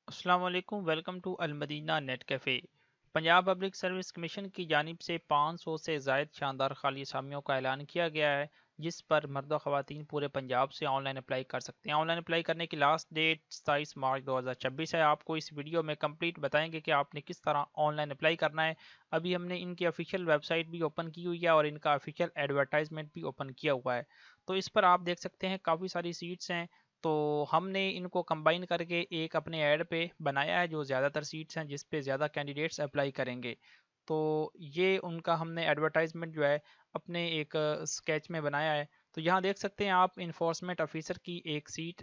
अस्सलाम वालेकुम। Welcome to Al Madina net cafe. Punjab public service commission की जानिब से 500 से ज़ायद शानदार खाली असामियों का ऐलान किया गया है, जिस पर मर्द व ख़वातीन पूरे पंजाब से ऑनलाइन अप्लाई कर सकते हैं। ऑनलाइन अप्लाई करने की लास्ट डेट 27 मार्च 2026 है। आपको इस वीडियो में कंप्लीट बताएंगे कि आपने किस तरह ऑनलाइन अप्लाई करना है। अभी हमने इनकी ऑफिशियल वेबसाइट भी ओपन की हुई है और इनका ऑफिशियल एडवर्टाइजमेंट भी ओपन किया हुआ है। तो इस पर आप देख सकते हैं काफ़ी सारी सीट्स हैं। तो हमने इनको कंबाइन करके एक अपने ऐड पे बनाया है जो ज़्यादातर सीट्स हैं जिस पे ज़्यादा कैंडिडेट्स अप्लाई करेंगे। तो ये उनका हमने एडवर्टाइजमेंट जो है अपने एक स्केच में बनाया है। तो यहाँ देख सकते हैं आप इन्फोर्समेंट ऑफिसर की एक सीट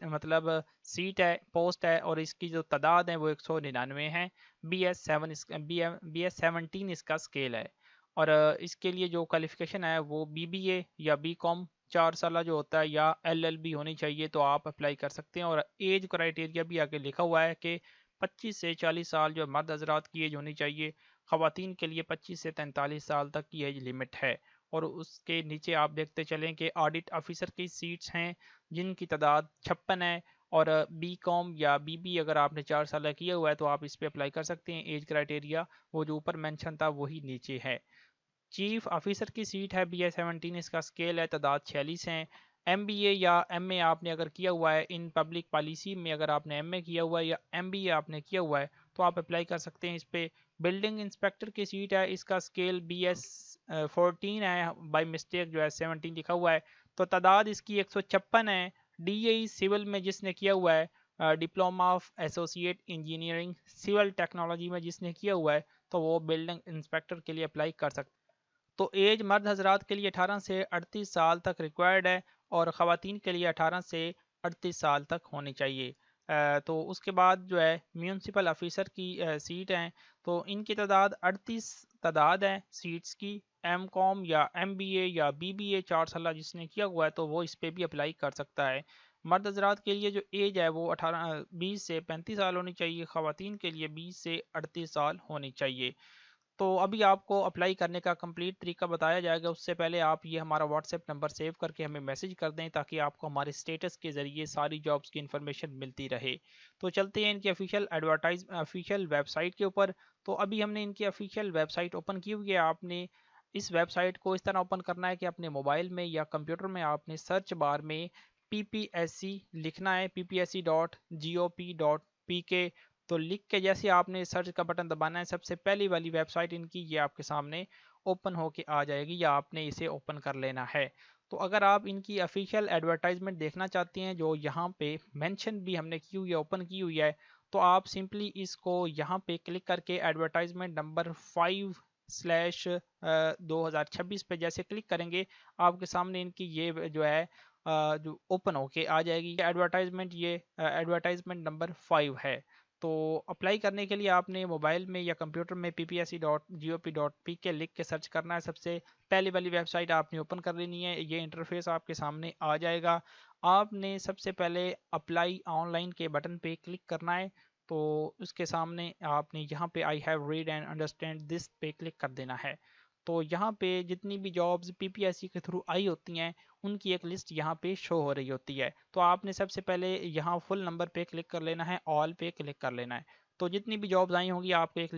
है, पोस्ट है, और इसकी जो तादाद है वो 199 है। BS17 इसका स्केल है। और इसके लिए जो क्वालिफिकेशन है वो BBA या BCom 4 साल जो होता है या LLB होनी चाहिए, तो आप अप्लाई कर सकते हैं। और एज क्राइटेरिया भी आगे लिखा हुआ है कि 25 से 40 साल जो मर्द हजरात की एज होनी चाहिए। ख़वातीन के लिए 25 से 43 साल तक की एज लिमिट है। और उसके नीचे आप देखते चलें कि ऑडिट ऑफिसर की सीट्स हैं जिनकी तादाद 56 है। और BCom या BB अगर आपने 4 साल किया हुआ है तो आप इस पर अप्लाई कर सकते हैं। एज क्राइटेरिया वो जो ऊपर मेंशन था वही नीचे है। चीफ ऑफिसर की सीट है BI-17, इसका स्केल है, तादाद 46 है। MBA या MA आपने अगर किया हुआ है इन पब्लिक पॉलिसी में, अगर आपने MA किया हुआ है या MBA आपने किया हुआ है तो आप अप्लाई कर सकते हैं इस पे। बिल्डिंग इंस्पेक्टर की सीट है, इसका स्केल BS-14 है, बाई मिस्टेक जो है 17 लिखा हुआ है। तो तादाद इसकी 156 है। DAE सिविल में जिसने किया हुआ है, diploma of associate engineering civil technology में जिसने किया हुआ है, तो वो बिल्डिंग इंस्पेक्टर के लिए अप्लाई कर सकते हैं। तो एज मर्द हजरात के लिए 18 से 38 साल तक रिक्वायर्ड है और ख़वातीन के लिए 18 से 38 साल तक होनी चाहिए। तो उसके बाद जो है म्यूनसिपल ऑफिसर की सीट हैं। तो इनकी तादाद 38 तादाद है सीट्स की। MCom या MBA या BBA 4 साल जिसने किया हुआ है तो वो इस पर भी अप्लाई कर सकता है। मर्द हजरात के लिए जो एज है वो 20 से 35 साल होनी चाहिए। ख़वातीन के लिए 20 से 38 साल होनी चाहिए। तो अभी आपको अप्लाई करने का कंप्लीट तरीका बताया जाएगा। उससे पहले आप ये हमारा व्हाट्सएप नंबर सेव करके हमें मैसेज कर दें ताकि आपको हमारे स्टेटस के ज़रिए सारी जॉब्स की इन्फॉर्मेशन मिलती रहे। तो चलते हैं इनकी ऑफिशियल वेबसाइट के ऊपर। तो अभी हमने इनकी ऑफिशियल वेबसाइट ओपन की हुई है। आपने इस वेबसाइट को इस तरह ओपन करना है कि अपने मोबाइल में या कंप्यूटर में आपने सर्च बार में PPSC लिखना है, PPSC.gop.pk। तो लिख के जैसे आपने सर्च का बटन दबाना है, सबसे पहली वाली वेबसाइट इनकी ये आपके सामने ओपन होके आ जाएगी या आपने इसे ओपन कर लेना है। तो अगर आप इनकी ऑफिशियल एडवर्टाइजमेंट देखना चाहते हैं जो यहाँ पे मेंशन भी हमने की हुई है, ओपन की हुई है, तो आप सिंपली इसको यहाँ पे क्लिक करके एडवर्टाइजमेंट नंबर 5/2026 पे जैसे क्लिक करेंगे, आपके सामने इनकी ये जो है जो ओपन होके आ जाएगी एडवर्टाइजमेंट। ये एडवर्टाइजमेंट नंबर 5 है। तो अप्लाई करने के लिए आपने मोबाइल में या कंप्यूटर में PPSC.gop.pk लिख के सर्च करना है। सबसे पहली वाली वेबसाइट आपने ओपन कर लेनी है। ये इंटरफेस आपके सामने आ जाएगा। आपने सबसे पहले अप्लाई ऑनलाइन के बटन पे क्लिक करना है। तो उसके सामने आपने यहाँ पे I have read and understand this पे क्लिक कर देना है। तो यहाँ पे जितनी भी जॉब्स PPSC के थ्रू आई होती हैं उनकी एक लिस्ट यहाँ पे शो हो रही होती है। तो आपने सबसे पहले यहाँ फुल नंबर पे क्लिक कर लेना है, ऑल पे क्लिक कर लेना है। तो जितनी भी जॉब्स आई होंगी आपको एक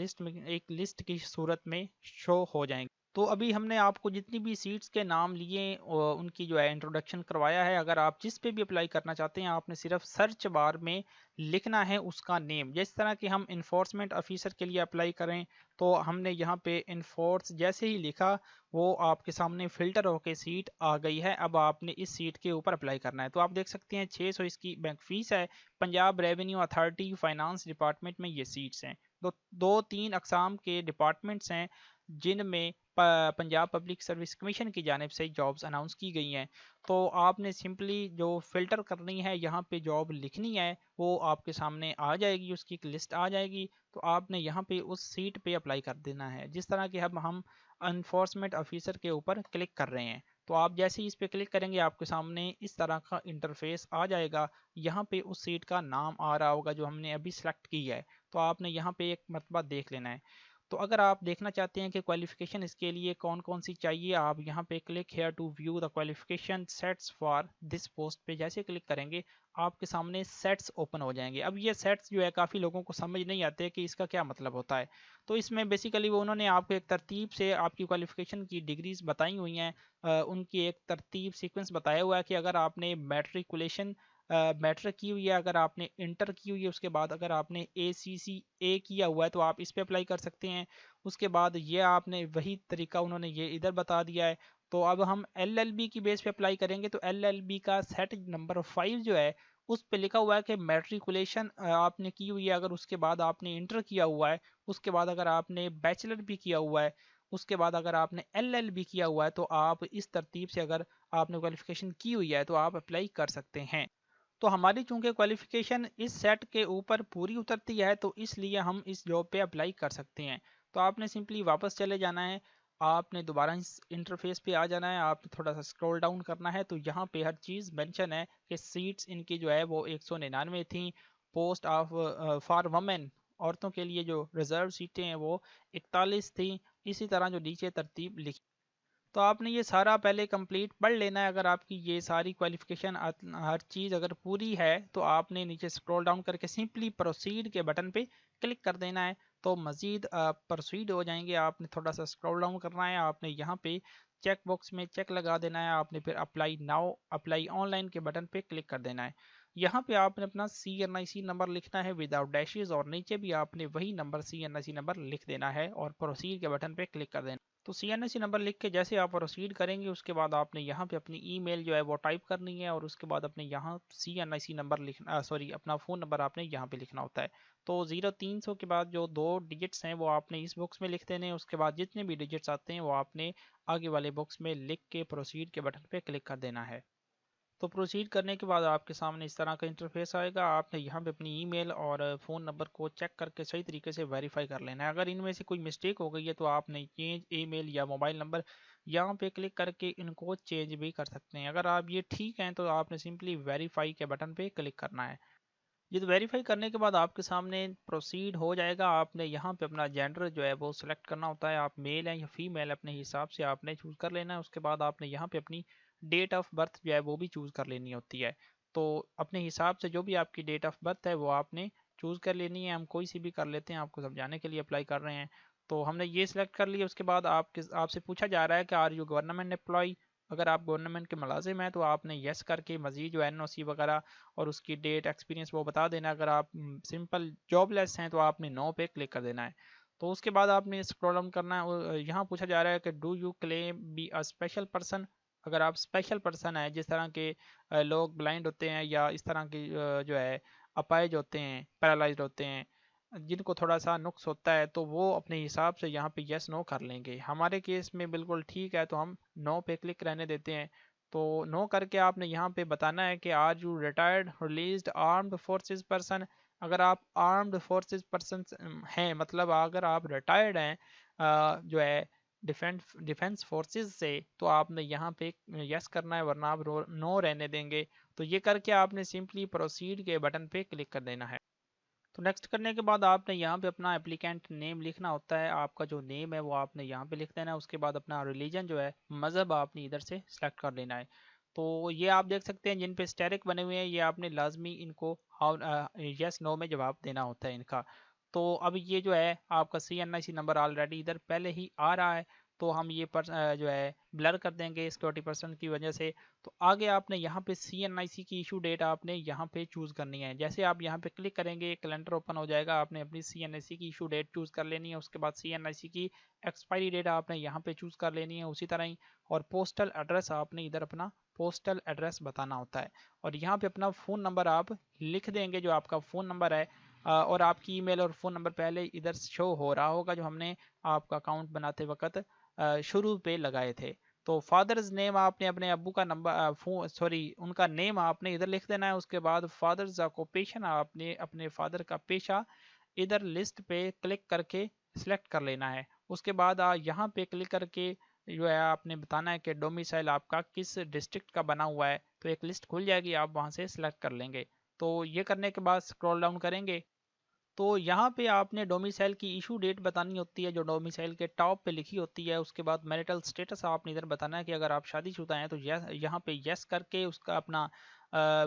लिस्ट की सूरत में शो हो जाएंगी। तो अभी हमने आपको जितनी भी सीट्स के नाम लिए उनकी जो है इंट्रोडक्शन करवाया है। अगर आप जिस पे भी अप्लाई करना चाहते हैं आपने सिर्फ सर्च बार में लिखना है उसका नेम। जिस तरह कि हम इन्फोर्समेंट ऑफिसर के लिए अप्लाई करें तो हमने यहाँ पे इन्फोर्स जैसे ही लिखा वो आपके सामने फ़िल्टर होके सीट आ गई है। अब आपने इस सीट के ऊपर अप्लाई करना है। तो आप देख सकते हैं 600 इसकी बैंक फीस है। Punjab revenue authority finance department में ये सीट्स हैं। दो तीन अकसाम के डिपार्टमेंट्स हैं जिनमें पंजाब पब्लिक सर्विस कमीशन की जानिब से जॉब्स अनाउंस की गई हैं। तो आपने सिंपली जो फ़िल्टर करनी है यहाँ पे जॉब लिखनी है वो आपके सामने आ जाएगी, उसकी एक लिस्ट आ जाएगी। तो आपने यहाँ पे उस सीट पे अप्लाई कर देना है। जिस तरह कि हम अनफोर्समेंट ऑफिसर के ऊपर क्लिक कर रहे हैं, तो आप जैसे ही इस पे क्लिक करेंगे आपके सामने इस तरह का इंटरफेस आ जाएगा। यहाँ पे उस सीट का नाम आ रहा होगा जो हमने अभी सेलेक्ट की है। तो आपने यहाँ पे एक मरतबा देख लेना है। तो अगर आप देखना चाहते हैं कि क्वालिफिकेशन इसके लिए कौन कौन सी चाहिए, आप यहाँ पे click here to view the qualification sets for this post पे जैसे क्लिक करेंगे आपके सामने सेट्स ओपन हो जाएंगे। अब ये सेट्स जो है काफ़ी लोगों को समझ नहीं आते कि इसका क्या मतलब होता है। तो इसमें बेसिकली वो उन्होंने आपको एक तरतीब से आपकी क्वालिफिकेशन की डिग्रीज बताई हुई हैं, उनकी एक तरतीब सीक्वेंस बताया हुआ है कि अगर आपने मैट्रिकुलेशन मैट्रिक की हुई है, अगर आपने इंटर की हुई है, उसके बाद अगर आपने ACCA किया हुआ है तो आप इस पे अप्लाई कर सकते हैं। उसके बाद ये आपने वही तरीका उन्होंने ये इधर बता दिया है। तो अब हम LLB की बेस पे अप्लाई करेंगे तो LLB का सेट नंबर 5 जो है उस पे लिखा हुआ है कि मैट्रिकुलेशन आपने की हुई है, अगर उसके बाद आपने इंटर किया हुआ है, उसके बाद अगर आपने बैचलर भी किया हुआ है, उसके बाद अगर आपने LLB किया हुआ है, तो आप इस तरतीब से अगर आपने क्वालिफिकेशन की हुई है तो आप अप्लाई कर सकते हैं। तो हमारी चूंकि क्वालिफिकेशन इस सेट के ऊपर पूरी उतरती है तो इसलिए हम इस जॉब पे अप्लाई कर सकते हैं। तो आपने सिंपली वापस चले जाना है, आपने दोबारा इस इंटरफेस पे आ जाना है, आपने थोड़ा सा स्क्रॉल डाउन करना है तो यहाँ पे हर चीज़ मेंशन है कि सीट्स इनकी जो है वो 199 थी। पोस्ट ऑफ फॉर वमेन, औरतों के लिए जो रिजर्व सीटें हैं वो 41 थी। इसी तरह जो नीचे तरतीब लिखी, तो आपने ये सारा पहले कंप्लीट पढ़ लेना है। अगर आपकी ये सारी क्वालिफिकेशन हर चीज़ अगर पूरी है तो आपने नीचे स्क्रॉल डाउन करके सिंपली प्रोसीड के बटन पे क्लिक कर देना है, तो मज़ीद प्रोसीड हो जाएंगे। आपने थोड़ा सा स्क्रॉल डाउन करना है, आपने यहाँ पे चेक बॉक्स में चेक लगा देना है, आपने फिर अप्लाई नाउ अप्लाई ऑनलाइन के बटन पे क्लिक कर देना है। यहाँ पे आपने अपना CNIC नंबर लिखना है विदाउट डैशेज, और नीचे भी आपने वही नंबर CNIC नंबर लिख देना है और प्रोसीड के बटन पे क्लिक कर देना। तो CNIC नंबर लिख के जैसे आप प्रोसीड करेंगे उसके बाद आपने यहाँ पे अपनी ईमेल जो है वो टाइप करनी है, और उसके बाद अपने यहाँ CNIC नंबर लिखना, सॉरी अपना फ़ोन नंबर आपने यहाँ पे लिखना होता है। तो 0300 के बाद जो 2 डिजिट्स हैं वो आपने इस बॉक्स में लिख देने हैं। उसके बाद जितने भी डिजिट्स आते हैं वो आपने आगे वाले बॉक्स में लिख के प्रोसीड के बटन पे क्लिक कर देना है। तो प्रोसीड करने के बाद आपके सामने इस तरह का इंटरफेस आएगा। आपने यहाँ पे अपनी ईमेल और फ़ोन नंबर को चेक करके सही तरीके से वेरीफाई कर लेना है। अगर इनमें से कोई मिस्टेक हो गई है तो आपने चेंज ईमेल या मोबाइल नंबर यहाँ पे क्लिक करके इनको चेंज भी कर सकते हैं। अगर आप ये ठीक हैं तो आपने सिंपली वेरीफाई के बटन पे क्लिक करना है। ये तो वेरीफाई करने के बाद आपके सामने प्रोसीड हो जाएगा। आपने यहाँ पे अपना जेंडर जो है वो सिलेक्ट करना होता है, आप मेल हैं या फीमेल, अपने हिसाब से आपने चूज़ कर लेना है। उसके बाद आपने यहाँ पे अपनी डेट ऑफ बर्थ जो है वो भी चूज़ कर लेनी होती है। तो अपने हिसाब से जो भी आपकी डेट ऑफ बर्थ है वो आपने चूज़ कर लेनी है। हम कोई सी भी कर लेते हैं, आपको समझाने के लिए अप्लाई कर रहे हैं। तो हमने ये सिलेक्ट कर लिया। उसके बाद आपसे पूछा जा रहा है कि आर यू गवर्नमेंट एम्प्लॉय। अगर आप गवर्नमेंट के मुलाजिम हैं तो आपने यस करके मज़ीद जो NOC वगैरह और उसकी डेट एक्सपीरियंस वो बता देना। अगर आप सिंपल जॉबलेस हैं तो आपने नो पे क्लिक कर देना है। तो उसके बाद आपने स्क्रॉल डाउन करना है और यहाँ पूछा जा रहा है कि do you claim be a special person. अगर आप स्पेशल पर्सन है, जिस तरह के लोग ब्लाइंड होते हैं या इस तरह की जो है अपाइज होते हैं, पैरालाइज्ड होते हैं, जिनको थोड़ा सा नुक्स होता है, तो वो अपने हिसाब से यहाँ पे यस नो कर लेंगे। हमारे केस में बिल्कुल ठीक है तो हम नो पे क्लिक रहने देते हैं। तो नो करके आपने यहाँ पे बताना है कि are you retired released armed forces person. अगर आप आर्म्ड फोर्सेस पर्सन हैं, मतलब अगर आप रिटायर्ड हैं जो है डिफेंस डिफेंस फोर्सेस से, तो आपने यहाँ पे यस करना है, वरना आप नो रहने देंगे। तो ये करके आपने सिंपली प्रोसीड के बटन पे क्लिक कर देना है। तो नेक्स्ट करने के बाद आपने यहाँ पे अपना एप्लीकेंट नेम लिखना होता है। आपका जो नेम है वो आपने यहाँ पे लिख देना है। उसके बाद अपना रिलीजन जो है, मज़हब, आपने इधर से सिलेक्ट कर लेना है। तो ये आप देख सकते हैं जिन पे स्टेरिक बने हुए हैं ये आपने लाजमी इनको हाउ यस नो में जवाब देना होता है इनका। तो अब ये जो है आपका CNIC नंबर ऑलरेडी इधर पहले ही आ रहा है, तो हम ये जो है ब्लर कर देंगे सिक्योरिटी पर्सन की वजह से। तो आगे आपने यहाँ पे CNIC की इशू डेट आपने यहाँ पे चूज़ करनी है। जैसे आप यहाँ पे क्लिक करेंगे कैलेंडर ओपन हो जाएगा, आपने अपनी CNIC की इशू डेट चूज़ कर लेनी है। उसके बाद CNIC की एक्सपायरी डेट आपने यहाँ पे चूज़ कर लेनी है उसी तरह ही। और पोस्टल एड्रेस आपने इधर अपना पोस्टल एड्रेस बताना होता है, और यहाँ पे अपना फ़ोन नंबर आप लिख देंगे जो आपका फ़ोन नंबर है। और आपकी ईमेल और फ़ोन नंबर पहले इधर शो हो रहा होगा जो हमने आपका अकाउंट बनाते वक्त शुरू पे लगाए थे। तो फादर्स नेम आपने अपने अब्बू का नंबर सॉरी उनका नेम आपने इधर लिख देना है। उसके बाद फादर्स ऑक्यूपेशन आपने अपने फादर का पेशा इधर लिस्ट पे क्लिक करके सिलेक्ट कर लेना है। उसके बाद यहाँ पे क्लिक करके जो है आपने बताना है कि डोमिसाइल आपका किस डिस्ट्रिक्ट का बना हुआ है, तो एक लिस्ट खुल जाएगी, आप वहाँ से सिलेक्ट कर लेंगे। तो ये करने के बाद स्क्रॉल डाउन करेंगे तो यहाँ पे आपने डोमिसाइल की इशू डेट बतानी होती है जो डोमिसाइल के टॉप पे लिखी होती है। उसके बाद मैरिटल स्टेटस आपने इधर बताना है कि अगर आप शादीशुदा हैं तो यहाँ पे यस करके उसका अपना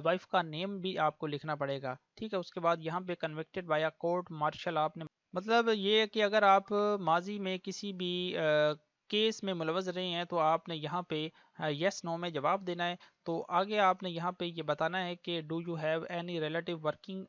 वाइफ का नेम भी आपको लिखना पड़ेगा, ठीक है। उसके बाद यहाँ पे convicted by a court martial आपने, मतलब ये है कि अगर आप माजी में किसी भी केस में मुलवज रहे हैं तो आपने यहाँ पे यस नो में जवाब देना है। तो आगे आपने यहाँ पे ये बताना है कि do you have any relative working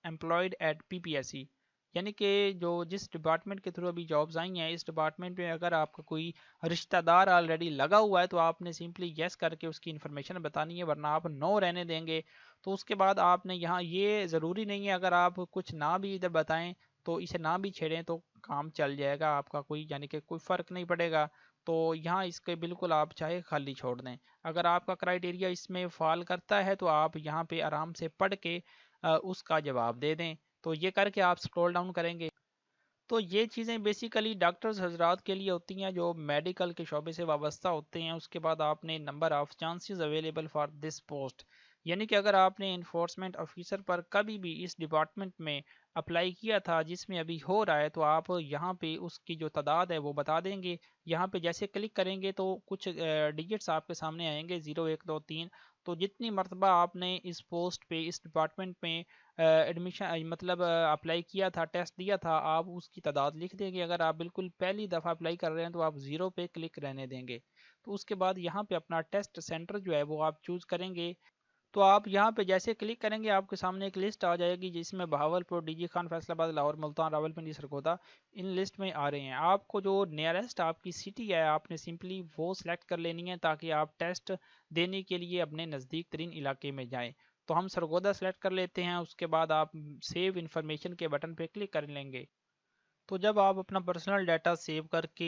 employed at PPSC, यानी कि जो जिस डिपार्टमेंट के थ्रू अभी जॉब्स आई हैं इस डिपार्टमेंट में अगर आपका कोई रिश्तेदार ऑलरेडी लगा हुआ है तो आपने सिंपली यस करके उसकी इन्फॉर्मेशन बतानी है, वरना आप नो रहने देंगे। तो उसके बाद आपने यहाँ, ये ज़रूरी नहीं है अगर आप कुछ ना भी इधर बताएं तो इसे ना भी छेड़ें तो काम चल जाएगा आपका, कोई यानी कि कोई फ़र्क नहीं पड़ेगा। तो यहाँ इसके बिल्कुल आप चाहे खाली छोड़ दें। अगर आपका क्राइटेरिया इसमें फॉल करता है तो आप यहाँ पे आराम से पढ़ के उसका जवाब दे दें। तो ये करके आप स्क्रॉल डाउन करेंगे तो ये चीज़ें बेसिकली डॉक्टर्स हजरात के लिए होती हैं जो मेडिकल के शोबे से वाबस्ता होते हैं। उसके बाद आपने number of chances available for this post, यानी कि अगर आपने इन्फोर्समेंट ऑफिसर पर कभी भी इस डिपार्टमेंट में अप्लाई किया था जिसमें अभी हो रहा है तो आप यहाँ पे उसकी जो तादाद है वो बता देंगे। यहाँ पे जैसे क्लिक करेंगे तो कुछ डिजिट्स आपके सामने आएंगे 0 1 2 3। तो जितनी मरतबा आपने इस पोस्ट पे इस डिपार्टमेंट में एडमिशन मतलब अप्लाई किया था, टेस्ट दिया था, आप उसकी तादाद लिख देंगे। अगर आप बिल्कुल पहली दफ़ा अप्लाई कर रहे हैं तो आप ज़ीरो पे क्लिक रहने देंगे। तो उसके बाद यहाँ पे अपना टेस्ट सेंटर जो है वो आप चूज़ करेंगे। तो आप यहाँ पे जैसे क्लिक करेंगे आपके सामने एक लिस्ट आ जाएगी जिसमें Bahawalpur, DG Khan, Faisalabad, Lahore, Multan, Rawalpindi, Sargodha in list में आ रहे हैं। आपको जो नियरेस्ट आपकी सिटी है आपने सिंपली वो सिलेक्ट कर लेनी है ताकि आप टेस्ट देने के लिए अपने नज़दीक तरीन इलाके में जाएं। तो हम सरगोदा सेलेक्ट कर लेते हैं। उसके बाद आप सेव इन्फॉर्मेशन के बटन पे क्लिक कर लेंगे। तो जब आप अपना पर्सनल डाटा सेव करके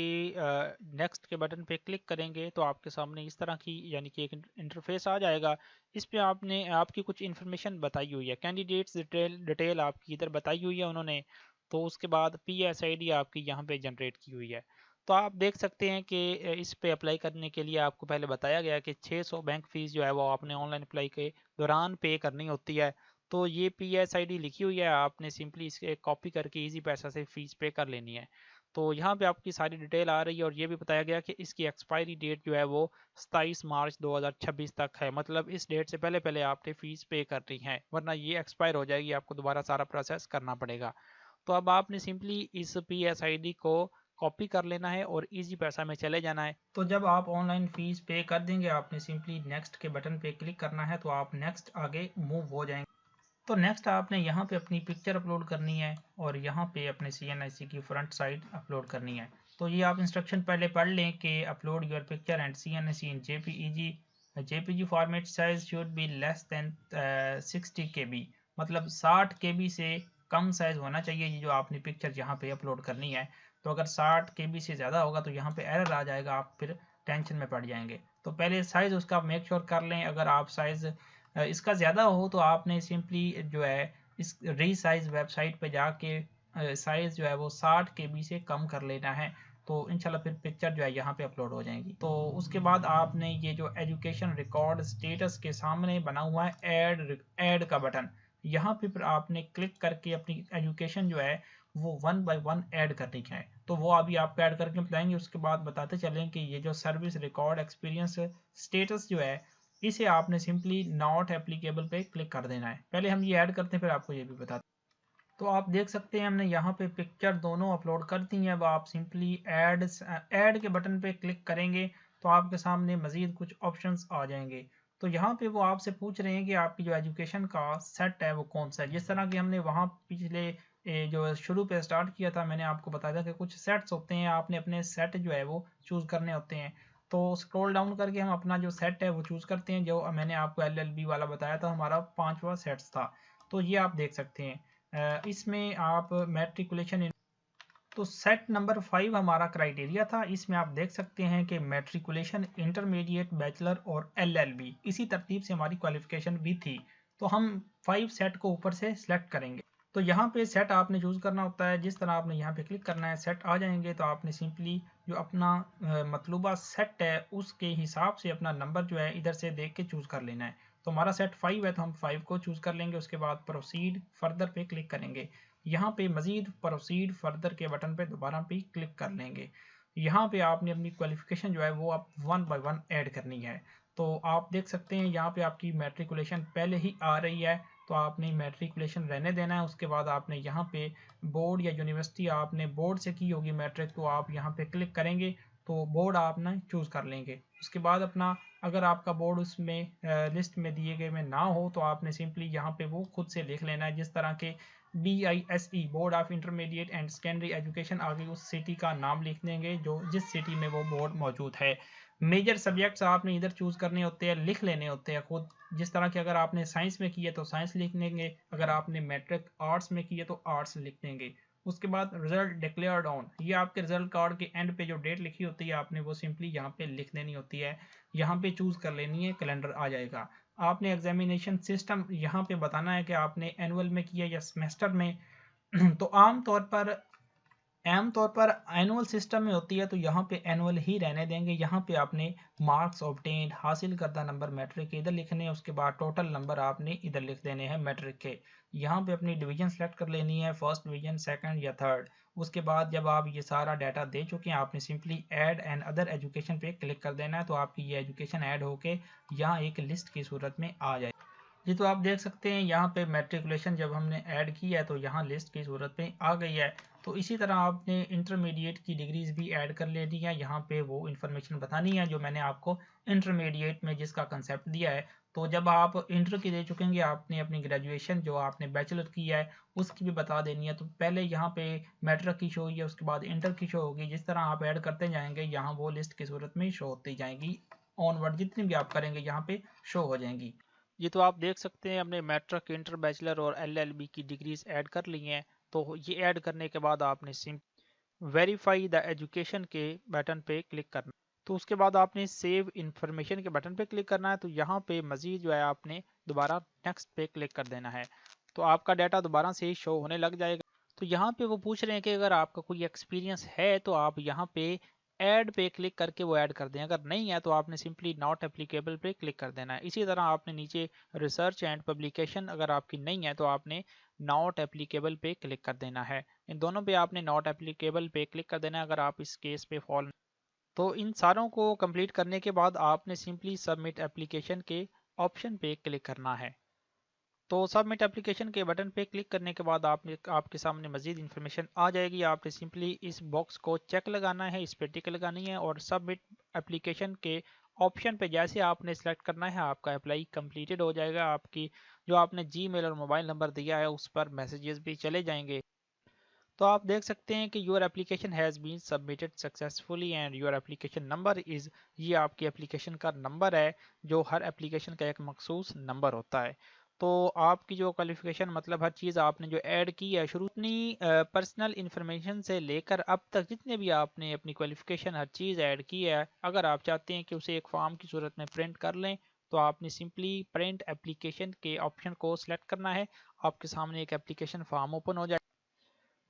नेक्स्ट के बटन पे क्लिक करेंगे तो आपके सामने इस तरह की यानी कि एक इंटरफेस आ जाएगा। इस पे आपने आपकी कुछ इन्फॉर्मेशन बताई हुई है, कैंडिडेट्स डिटेल आपकी इधर बताई हुई है उन्होंने। तो उसके बाद PSID आपकी यहाँ पे जनरेट की हुई है। तो आप देख सकते हैं कि इस पे अप्लाई करने के लिए आपको पहले बताया गया कि 600 बैंक फीस जो है वो आपने ऑनलाइन अप्लाई के दौरान पे करनी होती है। तो ये PSID लिखी हुई है, आपने सिंपली इसे कॉपी करके इजी पैसा से फीस पे कर लेनी है। तो यहाँ पे आपकी सारी डिटेल आ रही है और ये भी बताया गया कि इसकी एक्सपायरी डेट जो है वो 27 मार्च 2026 तक है। मतलब इस डेट से पहले पहले आपने फीस पे करनी है, वरना ये एक्सपायर हो जाएगी, आपको दोबारा सारा प्रोसेस करना पड़ेगा। तो अब आपने सिंपली इस PSID को कॉपी कर लेना है और इजी पैसा में चले जाना है। तो जब आप ऑनलाइन फीस पे कर देंगे आपने सिंपली नेक्स्ट के बटन पे क्लिक करना है तो आप नेक्स्ट आगे मूव हो जाएंगे। तो नेक्स्ट आपने यहाँ पे अपनी पिक्चर अपलोड करनी है और यहाँ पे अपने CNIC की फ्रंट साइड अपलोड करनी है। तो ये आप इंस्ट्रक्शन पहले पढ़ लें कि upload your picture and CNIC in JPG format size should be less than 60 KB, मतलब 60 KB से कम साइज होना चाहिए ये जो आपने पिक्चर यहाँ पे अपलोड करनी है। तो अगर 60 KB से ज़्यादा होगा तो यहाँ पे एरर आ जाएगा, आप फिर टेंशन में पड़ जाएंगे। तो पहले साइज़ उसका मेक श्योर कर लें। अगर आप साइज़ इसका ज़्यादा हो तो आपने सिंपली जो है इस रीसाइज वेबसाइट पे जाके साइज़ जो है वो 60 KB से कम कर लेना है। तो इंशाल्लाह फिर पिक्चर जो है यहाँ पे अपलोड हो जाएंगी। तो उसके बाद आपने ये जो एजुकेशन रिकॉर्ड स्टेटस के सामने बना हुआ है ऐड का बटन, यहाँ पे फिर आपने क्लिक करके अपनी एजुकेशन जो है वो 1 बाय 1 ऐड करनी है। तो वो अभी आपको ऐड करके बताएंगे। उसके बाद बताते चलें कि ये जो सर्विस रिकॉर्ड एक्सपीरियंस स्टेटस जो है इसे आपने सिंपली नॉट एप्लीकेबल पे क्लिक कर देना है। पहले हम ये ऐड करते हैं फिर आपको ये भी बताते हैं। तो आप देख सकते हैं हमने यहाँ पे पिक्चर दोनों अपलोड कर दी हैं। अब आप सिंपली ऐड के बटन पे क्लिक करेंगे तो आपके सामने मज़ीद कुछ ऑप्शंस आ जाएंगे। तो यहाँ पे वो आपसे पूछ रहे हैं कि आपकी जो एजुकेशन का सेट है वो कौन सा है। जिस तरह की हमने वहाँ पिछले जो शुरू पे स्टार्ट किया था मैंने आपको बताया था कि कुछ सेट्स होते हैं, आपने अपने सेट जो है वो चूज़ करने होते हैं। तो स्क्रॉल डाउन करके हम अपना जो सेट है वो चूज़ करते हैं। जो मैंने आपको LLB वाला बताया था हमारा 5वां सेट्स था। तो ये आप देख सकते हैं इसमें आप मैट्रिकुलेशन, तो सेट नंबर 5 हमारा क्राइटेरिया था। इसमें आप देख सकते हैं कि मैट्रिकुलेशन, इंटरमीडिएट, बैचलर और LLB इसी तरतीब से हमारी क्वालिफिकेशन भी थी। तो हम 5 सेट को ऊपर से सिलेक्ट करेंगे। तो यहाँ पे सेट आपने चूज़ करना होता है। जिस तरह आपने यहाँ पे क्लिक करना है सेट आ जाएंगे। तो आपने सिंपली जो अपना मतलूबा सेट है उसके हिसाब से अपना नंबर जो है इधर से देख के चूज़ कर लेना है। तो हमारा सेट 5 है तो हम 5 को चूज़ कर लेंगे। उसके बाद प्रोसीड फर्दर पे क्लिक करेंगे। यहाँ पे मज़ीद प्रोसीड फर्दर के बटन पे दोबारा पे क्लिक कर लेंगे। यहाँ पे आपने अपनी क्वालिफ़िकेशन जो है वो आप 1 बाय 1 ऐड करनी है। तो आप देख सकते हैं यहाँ पे आपकी मैट्रिकुलेशन पहले ही आ रही है, तो आपने मैट्रिकुलेशन रहने देना है। उसके बाद आपने यहाँ पे बोर्ड या यूनिवर्सिटी आपने बोर्ड से की होगी मैट्रिक, तो आप यहाँ पे क्लिक करेंगे तो बोर्ड आपने चूज़ कर लेंगे। उसके बाद अपना अगर आपका बोर्ड उसमें लिस्ट में दिए गए में ना हो तो आपने सिंपली यहाँ पे वो खुद से लिख लेना है। जिस तरह के BISE board of intermediate and secondary education, आगे उस सिटी का नाम लिख देंगे जो जिस सिटी में वो बोर्ड मौजूद है। मेजर सब्जेक्ट्स आपने इधर चूज़ करने होते हैं, लिख लेने होते हैं खुद। जिस तरह के अगर आपने साइंस में किया तो साइंस लिख देंगे, अगर आपने मैट्रिक आर्ट्स में किया तो आर्ट्स लिख देंगे। उसके बाद रिजल्ट डिक्लेयर्ड ऑन, ये आपके रिजल्ट कार्ड के एंड पे जो डेट लिखी होती है आपने वो सिंपली यहाँ पे लिख देनी होती है। यहाँ पे चूज़ कर लेनी है, कैलेंडर आ जाएगा। आपने एग्जामिनेशन सिस्टम यहाँ पे बताना है कि आपने एनुअल में किया या सेमेस्टर में। तो आमतौर पर एनुअल सिस्टम में होती है तो यहाँ पे एनुअल ही रहने देंगे। यहाँ पे आपने मार्क्स ऑब्टेन्ड, हासिल करदा नंबर मैट्रिक के इधर लिखने हैं। उसके बाद टोटल नंबर आपने इधर लिख देने हैं मैट्रिक के। यहाँ पे अपनी डिवीजन सेलेक्ट कर लेनी है, फर्स्ट डिवीजन, सेकंड या थर्ड। उसके बाद जब आप ये सारा डाटा दे चुके हैं आपने simply add and other education पे क्लिक कर देना है, तो आपकी ये एजुकेशन ऐड होके यहाँ एक लिस्ट की सूरत में आ जाए जी। तो आप देख सकते हैं यहाँ पे मैट्रिकुलेशन जब हमने ऐड की है तो यहाँ लिस्ट की सूरत में आ गई है। तो इसी तरह आपने इंटरमीडिएट की डिग्रीज भी ऐड कर लेनी है। यहाँ पे वो इन्फॉर्मेशन बतानी है जो मैंने आपको इंटरमीडिएट में जिसका कंसेप्ट दिया है। तो जब आप इंटर की दे चुकेंगे आपने अपनी ग्रेजुएशन जो आपने बैचलर की है उसकी भी बता देनी है। तो पहले यहाँ पे मैट्रिक की शो हुई है, उसके बाद इंटर की शो होगी। जिस तरह आप ऐड करते जाएंगे यहाँ वो लिस्ट की सूरत में शो होती जाएंगी। ऑनवर्ड जितनी भी आप करेंगे यहाँ पे शो हो जाएंगी। ये तो आप देख सकते हैं हमने मैट्रिक, इंटर, बैचलर और LLB की डिग्रीज ऐड कर ली हैं। तो ये ऐड करने के बाद आपने सिम वेरीफाई द एजुकेशन के बटन पे क्लिक करना। तो उसके बाद आपने सेव इंफॉर्मेशन के बटन पे क्लिक करना है। तो यहाँ पे मजीद जो है आपने दोबारा नेक्स्ट पे क्लिक कर देना है। तो आपका डाटा दोबारा से शो होने लग जाएगा। तो यहाँ पे वो पूछ रहे हैं कि अगर आपका कोई एक्सपीरियंस है तो आप यहाँ पे ऐड पे क्लिक करके वो ऐड कर दें। अगर नहीं है तो आपने सिंपली नॉट एप्लीकेबल पे क्लिक कर देना है। इसी तरह आपने नीचे रिसर्च एंड पब्लिकेशन अगर आपकी नहीं है तो आपने नॉट एप्लीकेबल पे क्लिक कर देना है। इन दोनों पे आपने नॉट एप्लीकेबल पे क्लिक कर देना है अगर आप इस केस पे फॉल। तो इन सारों को कंप्लीट करने के बाद आपने सिंपली सबमिट एप्लीकेशन के ऑप्शन पे क्लिक करना है। तो सबमिट एप्लीकेशन के बटन पे क्लिक करने के बाद आपके सामने मजीद इन्फॉर्मेशन आ जाएगी। आपने सिंपली इस बॉक्स को चेक लगाना है, इस पे टिक लगानी है और सबमिट एप्लीकेशन के ऑप्शन पे जैसे आपने सेलेक्ट करना है आपका अप्लाई कंप्लीटेड हो जाएगा। आपकी जो आपने जीमेल और मोबाइल नंबर दिया है उस पर मैसेजेस भी चले जाएंगे। तो आप देख सकते हैं कि your application has been submitted successfully and your application number is, ये आपकी एप्लीकेशन का नंबर है जो हर एप्लीकेशन का एक मखसूस नंबर होता है। तो आपकी जो क्वालिफिकेशन मतलब हर चीज़ आपने जो ऐड की है शुरू अपनी पर्सनल इंफॉर्मेशन से लेकर अब तक जितने भी आपने अपनी क्वालिफिकेशन हर चीज़ ऐड की है, अगर आप चाहते हैं कि उसे एक फॉर्म की सूरत में प्रिंट कर लें तो आपने सिंपली प्रिंट एप्लीकेशन के ऑप्शन को सिलेक्ट करना है। आपके सामने एक एप्लीकेशन फॉर्म ओपन हो जाए।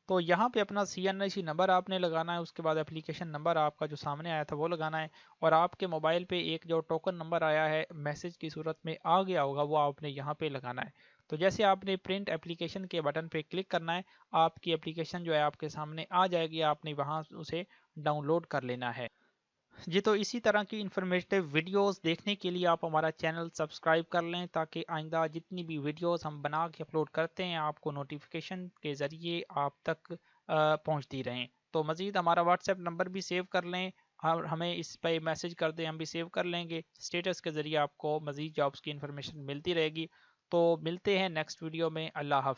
तो यहाँ पे अपना CNIC नंबर आपने लगाना है। उसके बाद एप्लीकेशन नंबर आपका जो सामने आया था वो लगाना है और आपके मोबाइल पे एक जो टोकन नंबर आया है मैसेज की सूरत में आ गया होगा वो आपने यहाँ पे लगाना है। तो जैसे आपने प्रिंट एप्लीकेशन के बटन पे क्लिक करना है आपकी एप्लीकेशन जो है आपके सामने आ जाएगी। आपने वहाँ उसे डाउनलोड कर लेना है जी। तो इसी तरह की इन्फॉर्मेटिव वीडियोस देखने के लिए आप हमारा चैनल सब्सक्राइब कर लें ताकि आइंदा जितनी भी वीडियोस हम बना के अपलोड करते हैं आपको नोटिफिकेशन के ज़रिए आप तक पहुंचती रहें। तो मज़ीद हमारा व्हाट्सएप नंबर भी सेव कर लें और हमें इस पर मैसेज कर दें, हम भी सेव कर लेंगे। स्टेटस के ज़रिए आपको मज़ीद जॉब्स की इन्फॉर्मेशन मिलती रहेगी। तो मिलते हैं नेक्स्ट वीडियो में। अल्लाह हाफ़िज़।